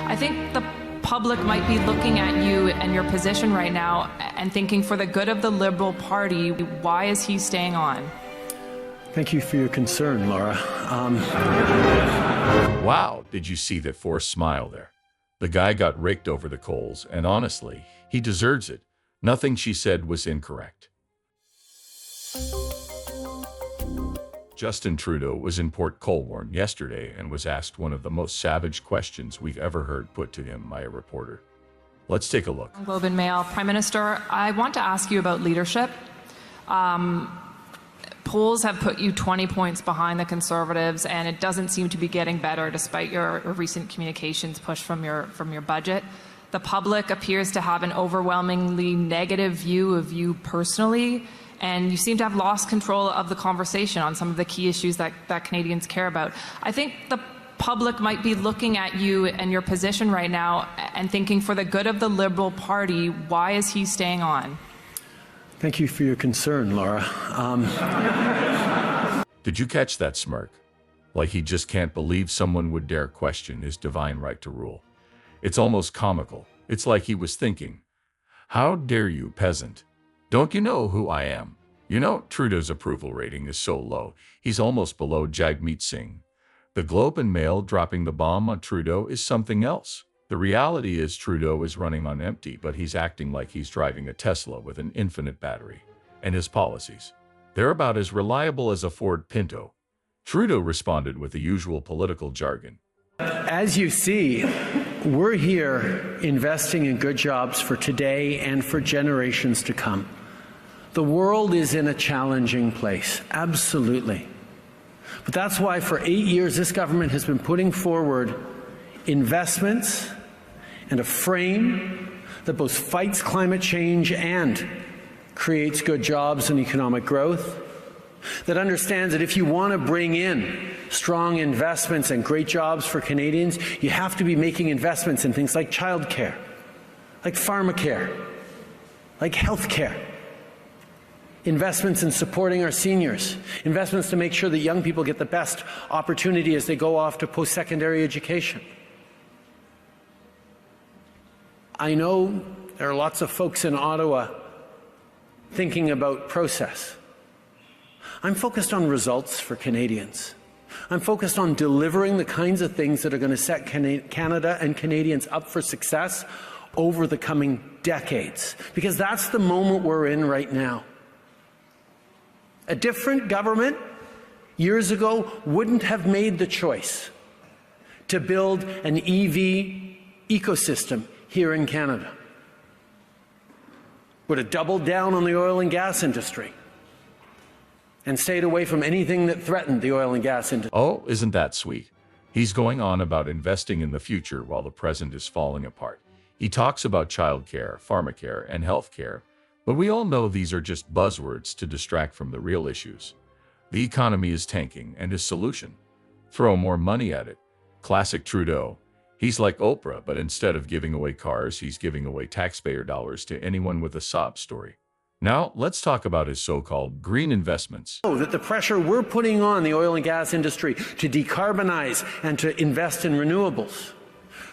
I think the public might be looking at you and your position right now and thinking, for the good of the Liberal Party, why is he staying on? Thank you for your concern, Laura. Wow, did you see that forced smile there? The guy got raked over the coals, and honestly, he deserves it. Nothing she said was incorrect. Justin Trudeau was in Port Colborne yesterday and was asked one of the most savage questions we've ever heard put to him by a reporter. Let's take a look. Globe and Mail. Prime Minister, I want to ask you about leadership. Polls have put you 20 points behind the Conservatives, and it doesn't seem to be getting better despite your recent communications push from your budget. The public appears to have an overwhelmingly negative view of you personally, and you seem to have lost control of the conversation on some of the key issues that Canadians care about. I think the public might be looking at you and your position right now and thinking, for the good of the Liberal Party, why is he staying on? Thank you for your concern, Laura. Did you catch that smirk? Like he just can't believe someone would dare question his divine right to rule. It's almost comical. It's like he was thinking, how dare you, peasant? Don't you know who I am? You know, Trudeau's approval rating is so low, he's almost below Jagmeet Singh. The Globe and Mail dropping the bomb on Trudeau is something else. The reality is Trudeau is running on empty, but he's acting like he's driving a Tesla with an infinite battery. And his policies, they're about as reliable as a Ford Pinto. Trudeau responded with the usual political jargon. As you see, we're here investing in good jobs for today and for generations to come. The world is in a challenging place, absolutely. But that's why for 8 years this government has been putting forward investments and a frame that both fights climate change and creates good jobs and economic growth, that understands that if you want to bring in strong investments and great jobs for Canadians, you have to be making investments in things like childcare, like pharmacare, like healthcare, investments in supporting our seniors, investments to make sure that young people get the best opportunity as they go off to post-secondary education. I know there are lots of folks in Ottawa thinking about process. I'm focused on results for Canadians. I'm focused on delivering the kinds of things that are going to set Canada and Canadians up for success over the coming decades, because that's the moment we're in right now. A different government years ago wouldn't have made the choice to build an EV ecosystem here in Canada. Would have doubled down on the oil and gas industry and stayed away from anything that threatened the oil and gas industry. Oh, isn't that sweet? He's going on about investing in the future while the present is falling apart. He talks about childcare, pharmacare, and healthcare, but we all know these are just buzzwords to distract from the real issues. The economy is tanking, and his solution? Throw more money at it. Classic Trudeau. He's like Oprah, but instead of giving away cars, he's giving away taxpayer dollars to anyone with a sob story. Now, let's talk about his so-called green investments. That the pressure we're putting on the oil and gas industry to decarbonize and to invest in renewables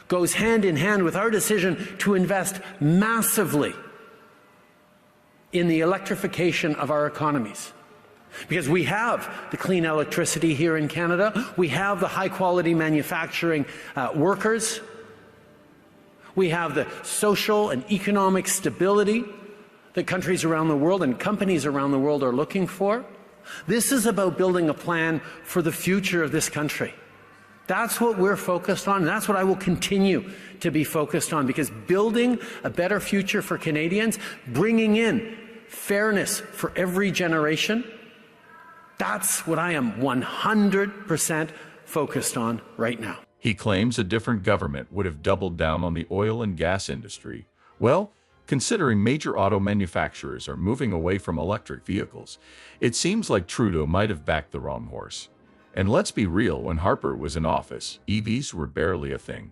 goes hand in hand with our decision to invest massively in the electrification of our economies. Because we have the clean electricity here in Canada, we have the high-quality manufacturing workers, we have the social and economic stability that countries around the world and companies around the world are looking for. This is about building a plan for the future of this country. That's what we're focused on, and that's what I will continue to be focused on, because building a better future for Canadians, bringing in fairness for every generation, that's what I am 100% focused on right now. He claims a different government would have doubled down on the oil and gas industry. Well, considering major auto manufacturers are moving away from electric vehicles, it seems like Trudeau might have backed the wrong horse. And let's be real, when Harper was in office, EVs were barely a thing.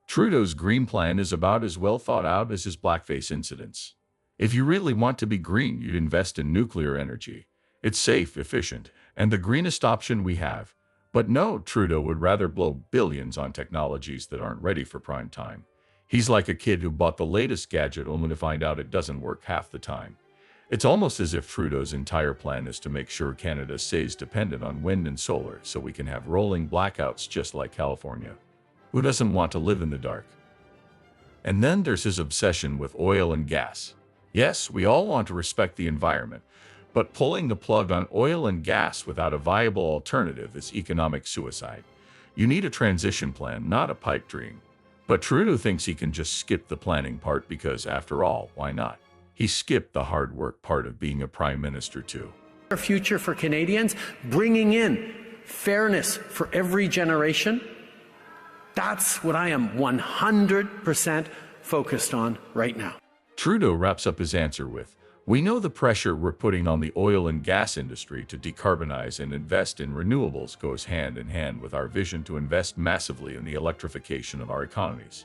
Trudeau's green plan is about as well thought out as his blackface incidents. If you really want to be green, you'd invest in nuclear energy. It's safe, efficient, and the greenest option we have. But no, Trudeau would rather blow billions on technologies that aren't ready for prime time. He's like a kid who bought the latest gadget only to find out it doesn't work half the time. It's almost as if Trudeau's entire plan is to make sure Canada stays dependent on wind and solar so we can have rolling blackouts just like California. Who doesn't want to live in the dark? And then there's his obsession with oil and gas. Yes, we all want to respect the environment, but pulling the plug on oil and gas without a viable alternative is economic suicide. You need a transition plan, not a pipe dream. But Trudeau thinks he can just skip the planning part because, after all, why not? He skipped the hard work part of being a prime minister, too. Our future for Canadians, bringing in fairness for every generation, that's what I am 100% focused on right now. Trudeau wraps up his answer with, "We know the pressure we're putting on the oil and gas industry to decarbonize and invest in renewables goes hand in hand with our vision to invest massively in the electrification of our economies."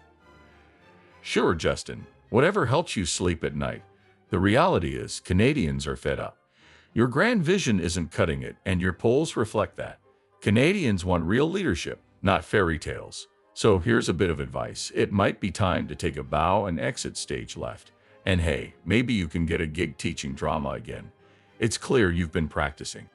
Sure, Justin, whatever helps you sleep at night. The reality is, Canadians are fed up. Your grand vision isn't cutting it, and your polls reflect that. Canadians want real leadership, not fairy tales. So here's a bit of advice. It might be time to take a bow and exit stage left. And hey, maybe you can get a gig teaching drama again. It's clear you've been practicing.